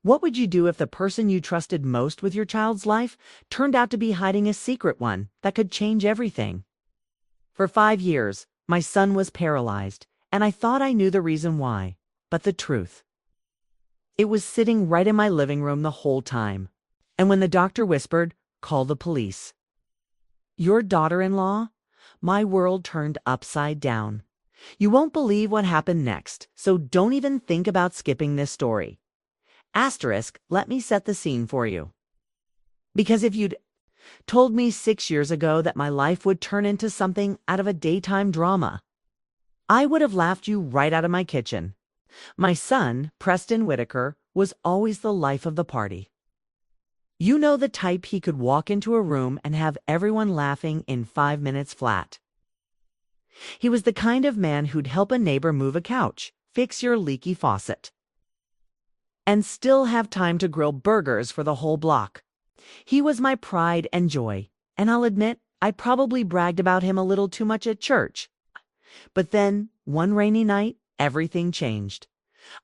What would you do if the person you trusted most with your child's life turned out to be hiding a secret one that could change everything? For 5 years, my son was paralyzed, and I thought I knew the reason why. But the truth, it was sitting right in my living room the whole time. And when the doctor whispered, "Call the police," your daughter-in-law, my world turned upside down. You won't believe what happened next, so don't even think about skipping this story. Asterisk, let me set the scene for you. Because if you'd told me 6 years ago that my life would turn into something out of a daytime drama, I would have laughed you right out of my kitchen. My son, Preston Whitaker, was always the life of the party. You know, the type he could walk into a room and have everyone laughing in 5 minutes flat. He was the kind of man who'd help a neighbor move a couch, fix your leaky faucet, and still have time to grill burgers for the whole block. He was my pride and joy, and I'll admit I probably bragged about him a little too much at church. But then, one rainy night, everything changed.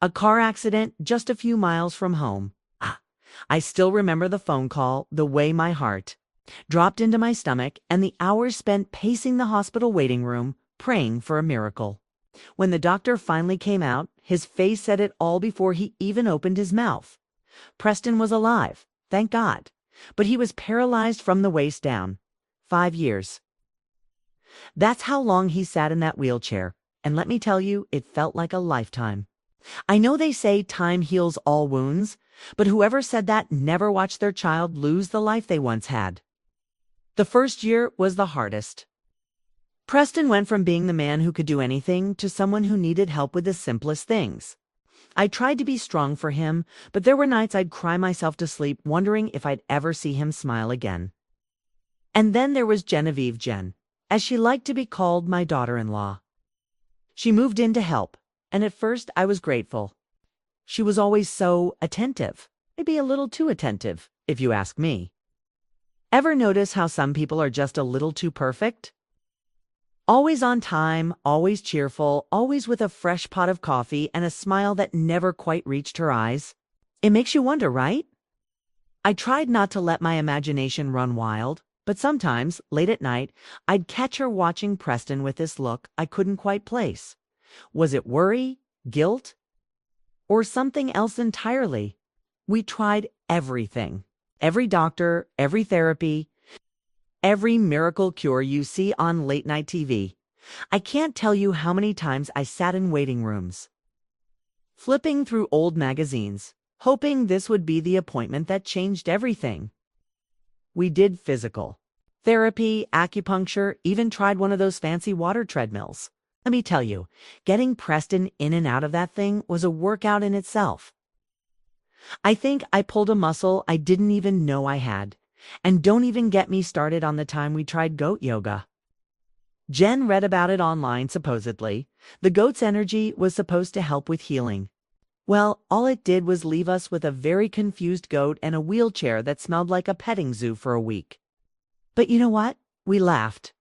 A car accident just a few miles from home. I still remember the phone call, the way my heart dropped into my stomach, and the hours spent pacing the hospital waiting room, praying for a miracle. When the doctor finally came out, his face said it all before he even opened his mouth. Preston was alive, thank God, but he was paralyzed from the waist down. 5 years. That's how long he sat in that wheelchair, and let me tell you, it felt like a lifetime. I know they say time heals all wounds, but whoever said that never watched their child lose the life they once had. The first year was the hardest. Preston went from being the man who could do anything to someone who needed help with the simplest things. I tried to be strong for him, but there were nights I'd cry myself to sleep wondering if I'd ever see him smile again. And then there was Genevieve Jen, as she liked to be called, my daughter-in-law. She moved in to help, and at first I was grateful. She was always so attentive, maybe a little too attentive, if you ask me. Ever notice how some people are just a little too perfect? Always on time, always cheerful, always with a fresh pot of coffee and a smile that never quite reached her eyes. It makes you wonder, right? I tried not to let my imagination run wild, but sometimes, late at night, I'd catch her watching Preston with this look I couldn't quite place. Was it worry, guilt, or something else entirely? We tried everything. Every doctor, every therapy, every miracle cure you see on late-night TV. I can't tell you how many times I sat in waiting rooms, flipping through old magazines, hoping this would be the appointment that changed everything. We did physical therapy, acupuncture, even tried one of those fancy water treadmills. Let me tell you, getting Preston in and out of that thing was a workout in itself. I think I pulled a muscle I didn't even know I had. And don't even get me started on the time we tried goat yoga. Jen read about it online, supposedly. The goat's energy was supposed to help with healing. Well, all it did was leave us with a very confused goat and a wheelchair that smelled like a petting zoo for a week. But you know what? We laughed.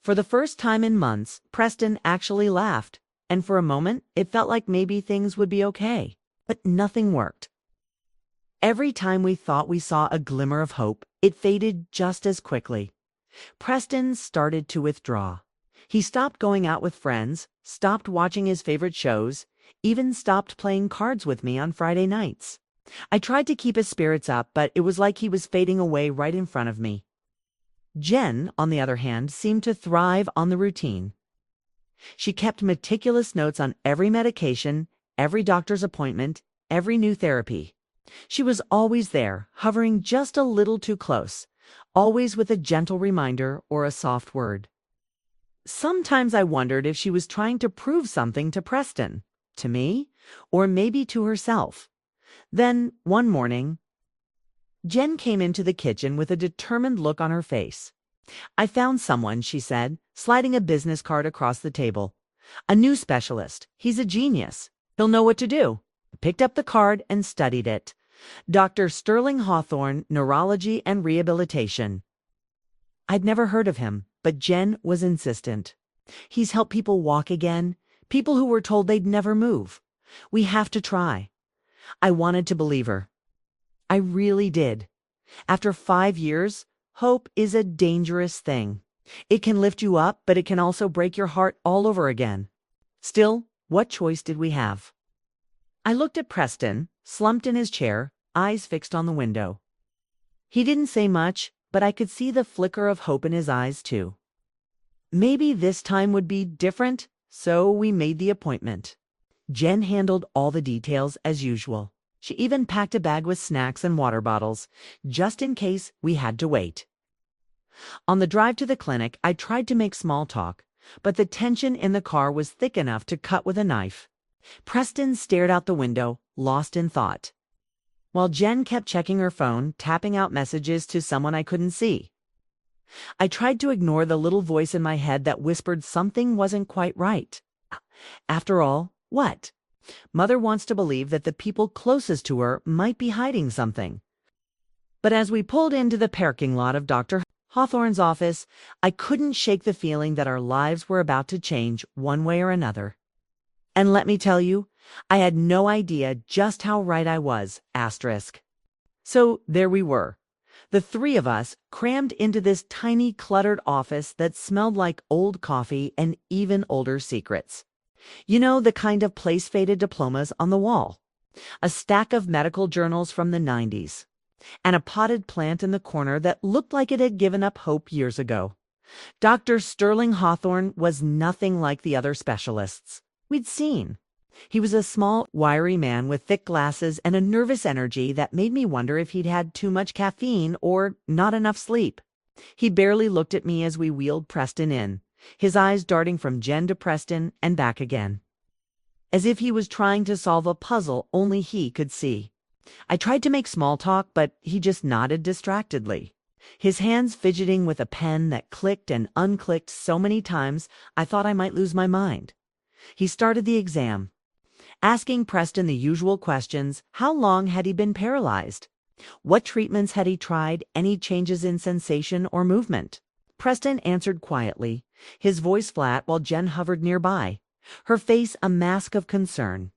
For the first time in months, Preston actually laughed, and for a moment, it felt like maybe things would be okay. But nothing worked. Every time we thought we saw a glimmer of hope, it faded just as quickly. Preston started to withdraw. He stopped going out with friends, stopped watching his favorite shows, even stopped playing cards with me on Friday nights. I tried to keep his spirits up, but it was like he was fading away right in front of me. Jen, on the other hand, seemed to thrive on the routine. She kept meticulous notes on every medication, every doctor's appointment, every new therapy. She was always there, hovering just a little too close, always with a gentle reminder or a soft word. Sometimes I wondered if she was trying to prove something to Preston, to me, or maybe to herself. Then, one morning, Jen came into the kitchen with a determined look on her face. "I found someone," she said, sliding a business card across the table. "A new specialist. He's a genius. He'll know what to do." I picked up the card and studied it. Dr. Sterling Hawthorne, Neurology and Rehabilitation. I'd never heard of him, but Jen was insistent. "He's helped people walk again, people who were told they'd never move. We have to try." I wanted to believe her. I really did. After 5 years, hope is a dangerous thing. It can lift you up, but it can also break your heart all over again. Still, what choice did we have? I looked at Preston, slumped in his chair, eyes fixed on the window. He didn't say much, but I could see the flicker of hope in his eyes too. Maybe this time would be different, so we made the appointment. Jen handled all the details as usual. She even packed a bag with snacks and water bottles, just in case we had to wait. On the drive to the clinic, I tried to make small talk, but the tension in the car was thick enough to cut with a knife. Preston stared out the window, lost in thought, while Jen kept checking her phone, tapping out messages to someone I couldn't see. I tried to ignore the little voice in my head that whispered something wasn't quite right. After all, what? Mother wants to believe that the people closest to her might be hiding something. But as we pulled into the parking lot of Dr. Hawthorne's office, I couldn't shake the feeling that our lives were about to change one way or another. And let me tell you, I had no idea just how right I was, asterisk. So there we were, the three of us crammed into this tiny, cluttered office that smelled like old coffee and even older secrets. You know, the kind of place-faded diplomas on the wall, a stack of medical journals from the 90s, and a potted plant in the corner that looked like it had given up hope years ago. Dr. Sterling Hawthorne was nothing like the other specialists we'd seen. He was a small, wiry man with thick glasses and a nervous energy that made me wonder if he'd had too much caffeine or not enough sleep. He barely looked at me as we wheeled Preston in, his eyes darting from Jen to Preston and back again, as if he was trying to solve a puzzle only he could see. I tried to make small talk, but he just nodded distractedly, his hands fidgeting with a pen that clicked and unclicked so many times I thought I might lose my mind. He started the exam, asking Preston the usual questions. How long had he been paralyzed? What treatments had he tried? Any changes in sensation or movement? Preston answered quietly, his voice flat, while Jen hovered nearby, her face a mask of concern.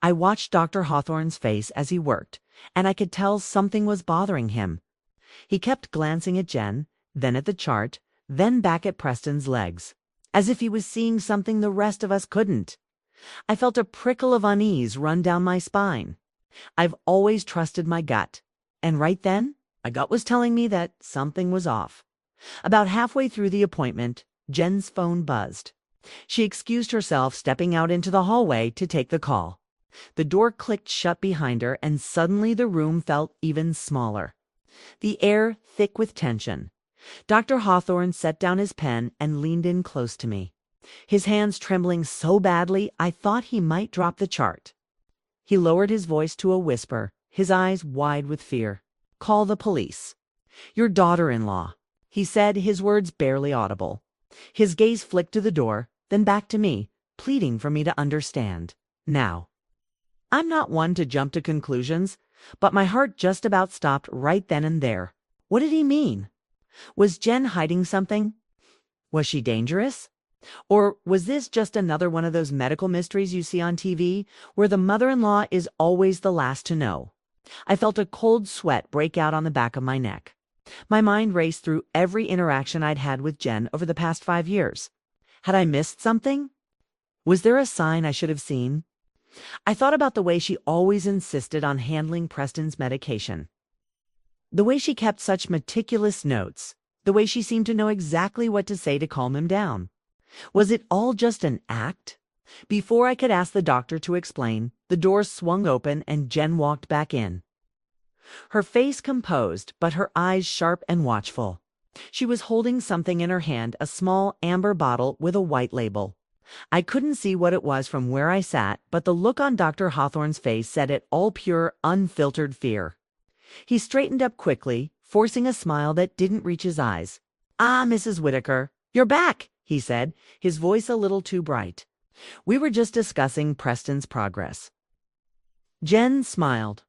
I watched Dr. Hawthorne's face as he worked, and I could tell something was bothering him. He kept glancing at Jen, then at the chart, then back at Preston's legs, as if he was seeing something the rest of us couldn't. I felt a prickle of unease run down my spine. I've always trusted my gut, and right then, my gut was telling me that something was off. About halfway through the appointment, Jen's phone buzzed. She excused herself, stepping out into the hallway to take the call. The door clicked shut behind her, and suddenly the room felt even smaller, the air thick with tension. Dr. Hawthorne set down his pen and leaned in close to me, his hands trembling so badly I thought he might drop the chart. He lowered his voice to a whisper, his eyes wide with fear. "Call the police. Your daughter-in-law," he said, his words barely audible. His gaze flicked to the door, then back to me, pleading for me to understand. Now, I'm not one to jump to conclusions, but my heart just about stopped right then and there. What did he mean? Was Jen hiding something? Was she dangerous? Or was this just another one of those medical mysteries you see on TV, where the mother-in-law is always the last to know? I felt a cold sweat break out on the back of my neck. My mind raced through every interaction I'd had with Jen over the past 5 years. Had I missed something? Was there a sign I should have seen? I thought about the way she always insisted on handling Preston's medication, the way she kept such meticulous notes, the way she seemed to know exactly what to say to calm him down. Was it all just an act? Before I could ask the doctor to explain, the door swung open and Jen walked back in, her face composed, but her eyes sharp and watchful. She was holding something in her hand, a small amber bottle with a white label. I couldn't see what it was from where I sat, but the look on Dr. Hawthorne's face said it all, pure, unfiltered fear. He straightened up quickly, forcing a smile that didn't reach his eyes. "Ah, Mrs. Whitaker, you're back," he said, his voice a little too bright. "We were just discussing Preston's progress." Jen smiled,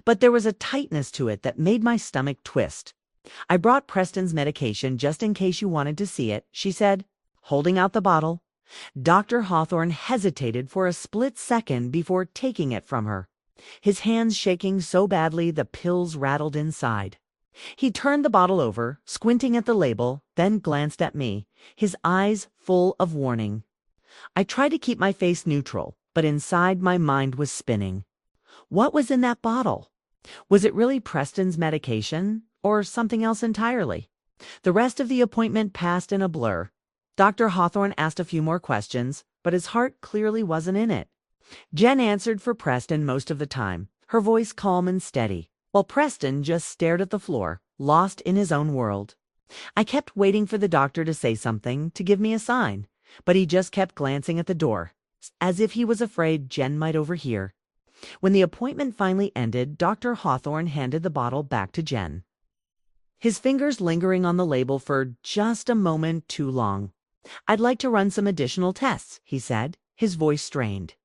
but there was a tightness to it that made my stomach twist. "I brought Preston's medication just in case you wanted to see it," she said, holding out the bottle. Dr. Hawthorne hesitated for a split second before taking it from her. his hands shaking so badly the pills rattled inside. He turned the bottle over, squinting at the label, then glanced at me, his eyes full of warning. I tried to keep my face neutral, but inside my mind was spinning. What was in that bottle? Was it really Preston's medication, or something else entirely? The rest of the appointment passed in a blur. Dr. Hawthorne asked a few more questions, but his heart clearly wasn't in it. Jen answered for Preston most of the time, her voice calm and steady, while Preston just stared at the floor, lost in his own world. I kept waiting for the doctor to say something, to give me a sign, but he just kept glancing at the door, as if he was afraid Jen might overhear. When the appointment finally ended, Dr. Hawthorne handed the bottle back to Jen, his fingers lingering on the label for just a moment too long. "I'd like to run some additional tests," he said, his voice strained.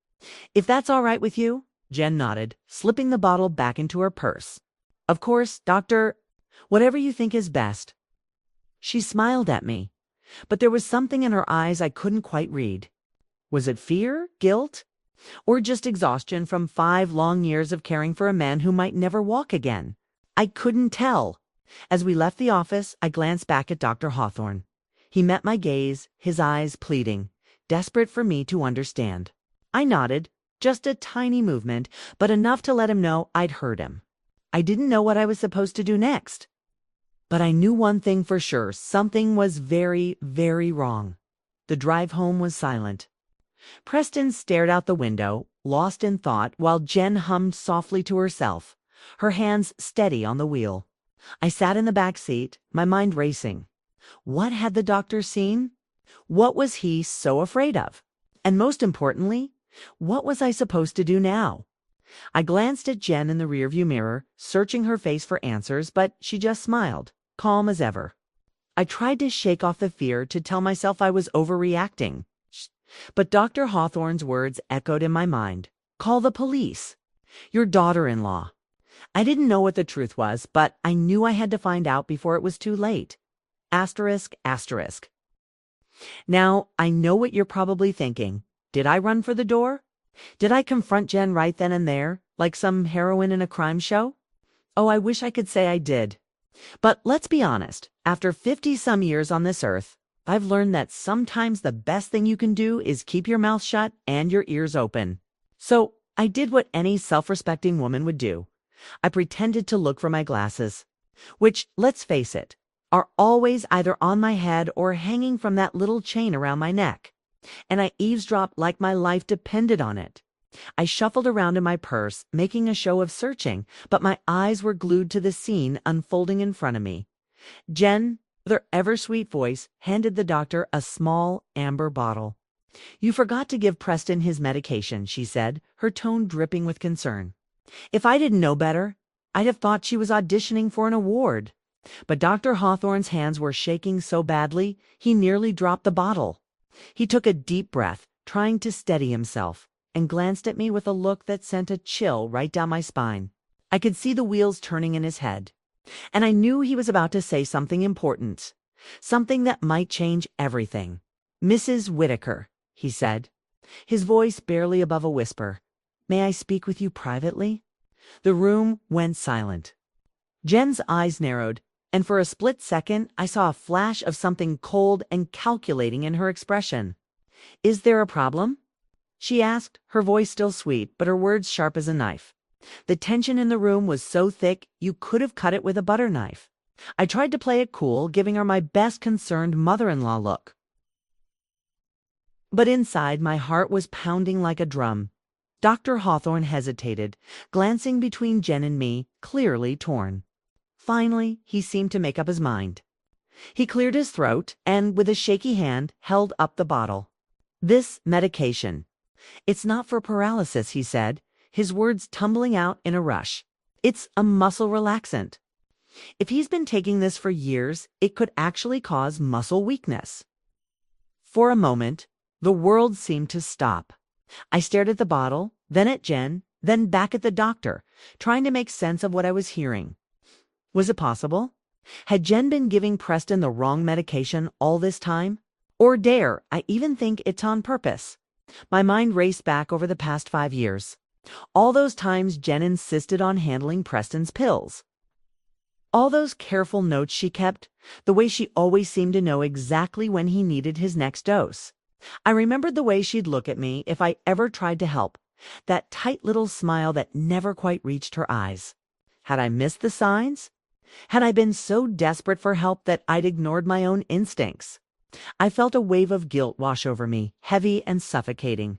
"If that's all right with you?" Jen nodded, slipping the bottle back into her purse. "Of course, Doctor, whatever you think is best." She smiled at me, but there was something in her eyes I couldn't quite read. Was it fear, guilt, or just exhaustion from 5 long years of caring for a man who might never walk again? I couldn't tell. As we left the office, I glanced back at Dr. Hawthorne. He met my gaze, his eyes pleading, desperate for me to understand. I nodded, just a tiny movement, but enough to let him know I'd heard him. I didn't know what I was supposed to do next. But I knew one thing for sure, something was very, very wrong. The drive home was silent. Preston stared out the window, lost in thought, while Jen hummed softly to herself, her hands steady on the wheel. I sat in the back seat, my mind racing. What had the doctor seen? What was he so afraid of? And most importantly, what was I supposed to do now? I glanced at Jen in the rearview mirror, searching her face for answers, but she just smiled, calm as ever. I tried to shake off the fear, to tell myself I was overreacting. But Dr. Hawthorne's words echoed in my mind. "Call the police. Your daughter-in-law." I didn't know what the truth was, but I knew I had to find out before it was too late. Asterisk, asterisk. Now, I know what you're probably thinking. Did I run for the door? Did I confront Jen right then and there, like some heroine in a crime show? Oh, I wish I could say I did. But let's be honest, after 50-some years on this earth, I've learned that sometimes the best thing you can do is keep your mouth shut and your ears open. So I did what any self-respecting woman would do. I pretended to look for my glasses, which, let's face it, are always either on my head or hanging from that little chain around my neck. And I eavesdropped like my life depended on it. I shuffled around in my purse, making a show of searching, but my eyes were glued to the scene unfolding in front of me. Jen, with her ever-sweet voice, handed the doctor a small amber bottle. "You forgot to give Preston his medication," she said, her tone dripping with concern. If I didn't know better, I'd have thought she was auditioning for an award. But Dr. Hawthorne's hands were shaking so badly, he nearly dropped the bottle. He took a deep breath, trying to steady himself, and glanced at me with a look that sent a chill right down my spine. I could see the wheels turning in his head, and I knew he was about to say something important, something that might change everything. "Mrs. Whitaker," he said, his voice barely above a whisper. "May I speak with you privately?" The room went silent. Jen's eyes narrowed, and for a split second I saw a flash of something cold and calculating in her expression. "Is there a problem?" she asked, her voice still sweet, but her words sharp as a knife. The tension in the room was so thick you could have cut it with a butter knife. I tried to play it cool, giving her my best concerned mother-in-law look. But inside, my heart was pounding like a drum. Dr. Hawthorne hesitated, glancing between Jen and me, clearly torn. Finally, he seemed to make up his mind. He cleared his throat and, with a shaky hand, held up the bottle. "This medication. It's not for paralysis," he said, his words tumbling out in a rush. "It's a muscle relaxant. If he's been taking this for years, it could actually cause muscle weakness." For a moment, the world seemed to stop. I stared at the bottle, then at Jen, then back at the doctor, trying to make sense of what I was hearing. Was it possible? Had Jen been giving Preston the wrong medication all this time? Or dare I even think it's on purpose? My mind raced back over the past 5 years. All those times Jen insisted on handling Preston's pills. All those careful notes she kept, the way she always seemed to know exactly when he needed his next dose. I remembered the way she'd look at me if I ever tried to help, that tight little smile that never quite reached her eyes. Had I missed the signs? Had I been so desperate for help that I'd ignored my own instincts? I felt a wave of guilt wash over me, heavy and suffocating.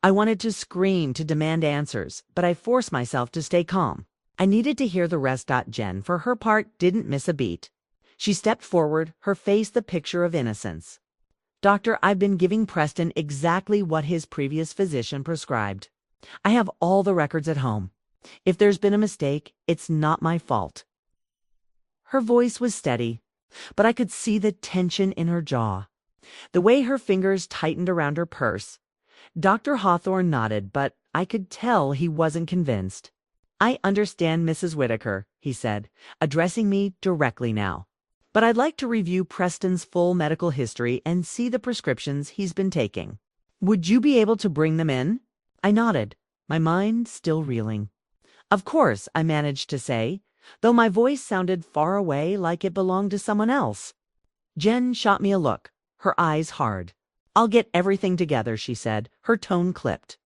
I wanted to scream, to demand answers, but I forced myself to stay calm. I needed to hear the rest. Jen, for her part, didn't miss a beat. She stepped forward, her face the picture of innocence. "Doctor, I've been giving Preston exactly what his previous physician prescribed. I have all the records at home. If there's been a mistake, it's not my fault." Her voice was steady, but I could see the tension in her jaw, the way her fingers tightened around her purse. Dr. Hawthorne nodded, but I could tell he wasn't convinced. "I understand, Mrs. Whitaker," he said, addressing me directly now. "But I'd like to review Preston's full medical history and see the prescriptions he's been taking. Would you be able to bring them in?" I nodded, my mind still reeling. "Of course," I managed to say, though my voice sounded far away, like it belonged to someone else. Jen shot me a look, her eyes hard. "I'll get everything together," she said, her tone clipped.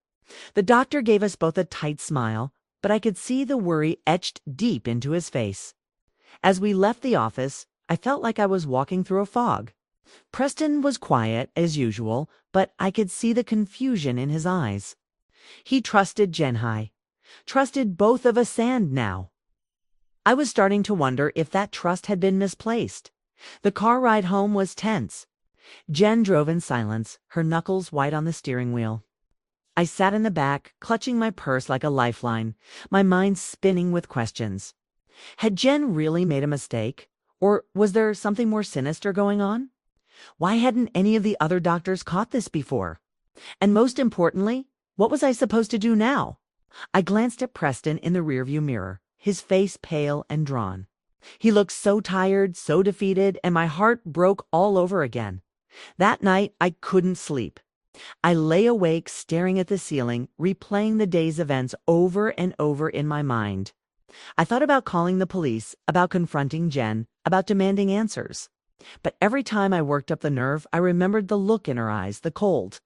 The doctor gave us both a tight smile, but I could see the worry etched deep into his face. As we left the office, I felt like I was walking through a fog. Preston was quiet, as usual, but I could see the confusion in his eyes. He trusted Genhai, trusted both of us, and now I was starting to wonder if that trust had been misplaced. The car ride home was tense. Jen drove in silence, her knuckles white on the steering wheel. I sat in the back, clutching my purse like a lifeline, my mind spinning with questions. Had Jen really made a mistake? Or was there something more sinister going on? Why hadn't any of the other doctors caught this before? And most importantly, what was I supposed to do now? I glanced at Preston in the rearview mirror, his face pale and drawn. He looked so tired, so defeated, and my heart broke all over again. That night, I couldn't sleep. I lay awake staring at the ceiling, replaying the day's events over and over in my mind. I thought about calling the police, about confronting Jen, about demanding answers. But every time I worked up the nerve, I remembered the look in her eyes, the cold,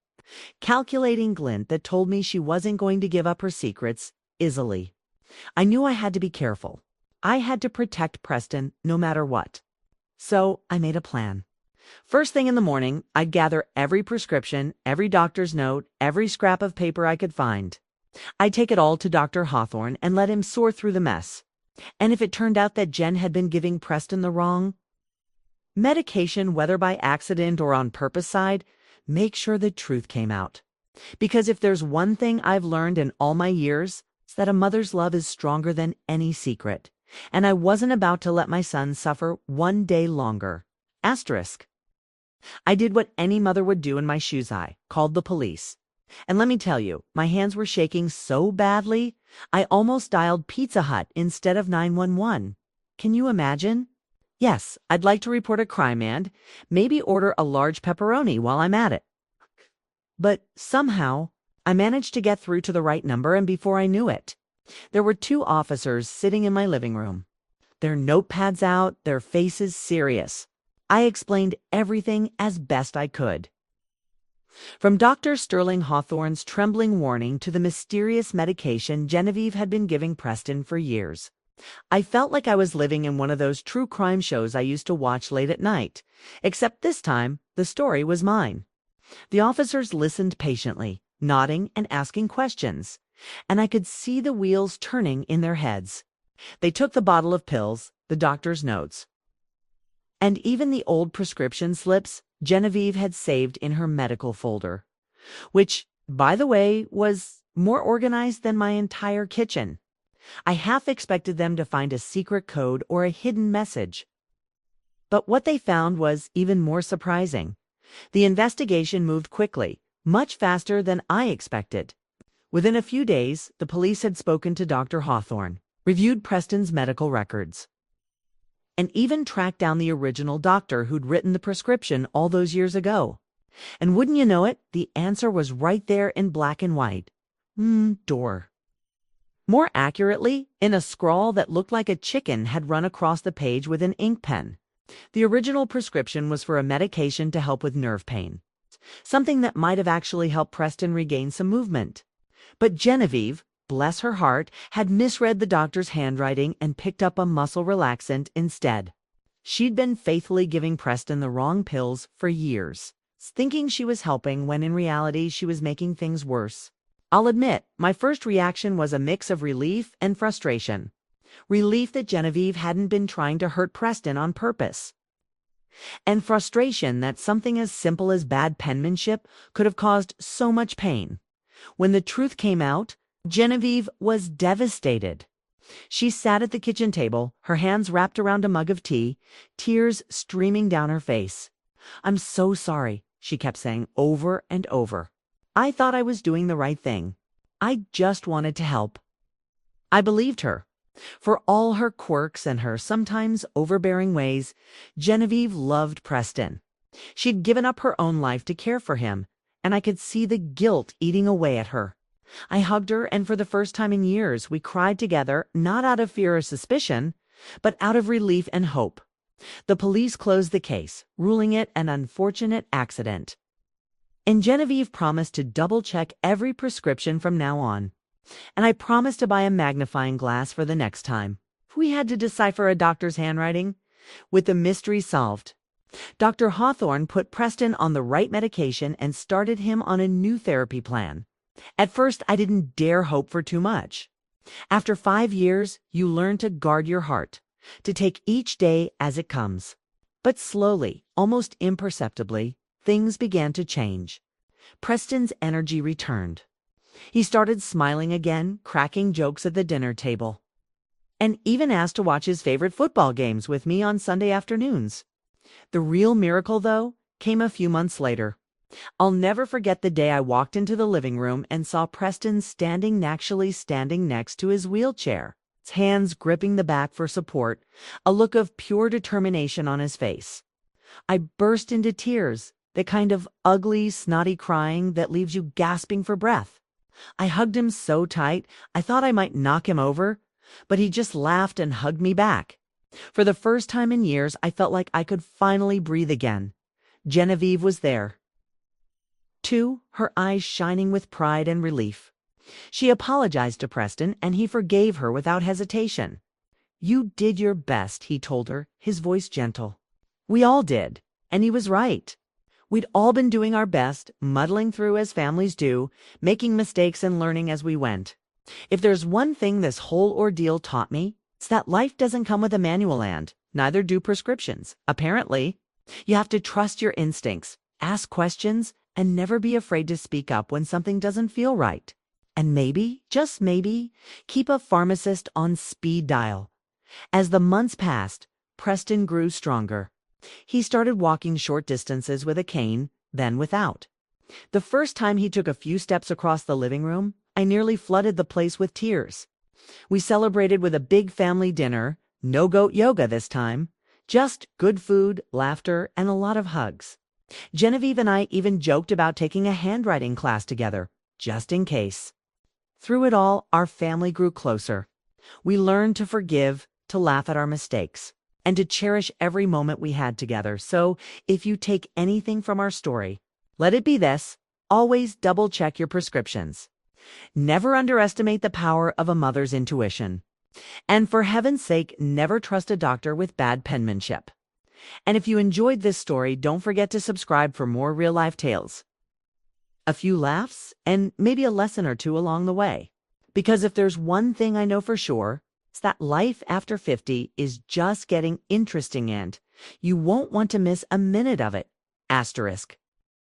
calculating glint that told me she wasn't going to give up her secrets easily. I knew I had to be careful. I had to protect Preston no matter what. So I made a plan. First thing in the morning, I'd gather every prescription, every doctor's note, every scrap of paper I could find. I'd take it all to Dr. Hawthorne and let him sort through the mess. And if it turned out that Jen had been giving Preston the wrong medication, whether by accident or on purpose side, make sure the truth came out. Because if there's one thing I've learned in all my years, it's that a mother's love is stronger than any secret. And I wasn't about to let my son suffer one day longer. Asterisk. I did what any mother would do in my shoes. I called the police. And let me tell you, my hands were shaking so badly, I almost dialed Pizza Hut instead of 911. Can you imagine? Yes, I'd like to report a crime and maybe order a large pepperoni while I'm at it. But somehow, I managed to get through to the right number, and before I knew it, there were 2 officers sitting in my living room. Their notepads out, their faces serious. I explained everything as best I could. From Dr. Sterling Hawthorne's trembling warning to the mysterious medication Genevieve had been giving Preston for years. I felt like I was living in one of those true crime shows I used to watch late at night, except this time the story was mine. The officers listened patiently, nodding and asking questions, and I could see the wheels turning in their heads. They took the bottle of pills, the doctor's notes, and even the old prescription slips Genevieve had saved in her medical folder, which, by the way, was more organized than my entire kitchen. I half expected them to find a secret code or a hidden message. But what they found was even more surprising. The investigation moved quickly, much faster than I expected. Within a few days, the police had spoken to Dr. Hawthorne, reviewed Preston's medical records, and even tracked down the original doctor who'd written the prescription all those years ago. And wouldn't you know it, the answer was right there in black and white. Door. More accurately, in a scrawl that looked like a chicken had run across the page with an ink pen. The original prescription was for a medication to help with nerve pain, something that might have actually helped Preston regain some movement. But Genevieve, bless her heart, had misread the doctor's handwriting and picked up a muscle relaxant instead. She'd been faithfully giving Preston the wrong pills for years, thinking she was helping when in reality she was making things worse. I'll admit, my first reaction was a mix of relief and frustration. Relief that Genevieve hadn't been trying to hurt Preston on purpose. And frustration that something as simple as bad penmanship could have caused so much pain. When the truth came out, Genevieve was devastated. She sat at the kitchen table, her hands wrapped around a mug of tea, tears streaming down her face. "I'm so sorry," she kept saying over and over. "I thought I was doing the right thing. I just wanted to help." I believed her. For all her quirks and her sometimes overbearing ways, Genevieve loved Preston. She'd given up her own life to care for him, and I could see the guilt eating away at her. I hugged her, and for the first time in years, we cried together, not out of fear or suspicion, but out of relief and hope. The police closed the case, ruling it an unfortunate accident. And Genevieve promised to double-check every prescription from now on. And I promised to buy a magnifying glass for the next time. We had to decipher a doctor's handwriting. With the mystery solved, Dr. Hawthorne put Preston on the right medication and started him on a new therapy plan. At first, I didn't dare hope for too much. After 5 years, you learn to guard your heart, to take each day as it comes. But slowly, almost imperceptibly, things began to change. Preston's energy returned. He started smiling again, cracking jokes at the dinner table, and even asked to watch his favorite football games with me on Sunday afternoons. The real miracle, though, came a few months later. I'll never forget the day I walked into the living room and saw Preston standing next to his wheelchair, his hands gripping the back for support, a look of pure determination on his face. I burst into tears, the kind of ugly, snotty crying that leaves you gasping for breath. I hugged him so tight, I thought I might knock him over, but he just laughed and hugged me back. For the first time in years, I felt like I could finally breathe again. Genevieve was there, too, her eyes shining with pride and relief. She apologized to Preston, and he forgave her without hesitation. "You did your best," he told her, his voice gentle. We all did, and he was right. We'd all been doing our best, muddling through as families do, making mistakes and learning as we went. If there's one thing this whole ordeal taught me, it's that life doesn't come with a manual, and neither do prescriptions, apparently. You have to trust your instincts, ask questions, and never be afraid to speak up when something doesn't feel right. And maybe, just maybe, keep a pharmacist on speed dial. As the months passed, Preston grew stronger. He started walking short distances with a cane, then without. The first time he took a few steps across the living room, I nearly flooded the place with tears. We celebrated with a big family dinner, no goat yoga this time, just good food, laughter, and a lot of hugs. Genevieve and I even joked about taking a handwriting class together, just in case. Through it all, our family grew closer. We learned to forgive, to laugh at our mistakes, and to cherish every moment we had together. So, if you take anything from our story, let it be this: always double-check your prescriptions. Never underestimate the power of a mother's intuition. And for heaven's sake, never trust a doctor with bad penmanship. And if you enjoyed this story, don't forget to subscribe for more real-life tales. A few laughs, and maybe a lesson or two along the way. Because if there's one thing I know for sure, it's that life after 50 is just getting interesting, and you won't want to miss a minute of it. Asterisk.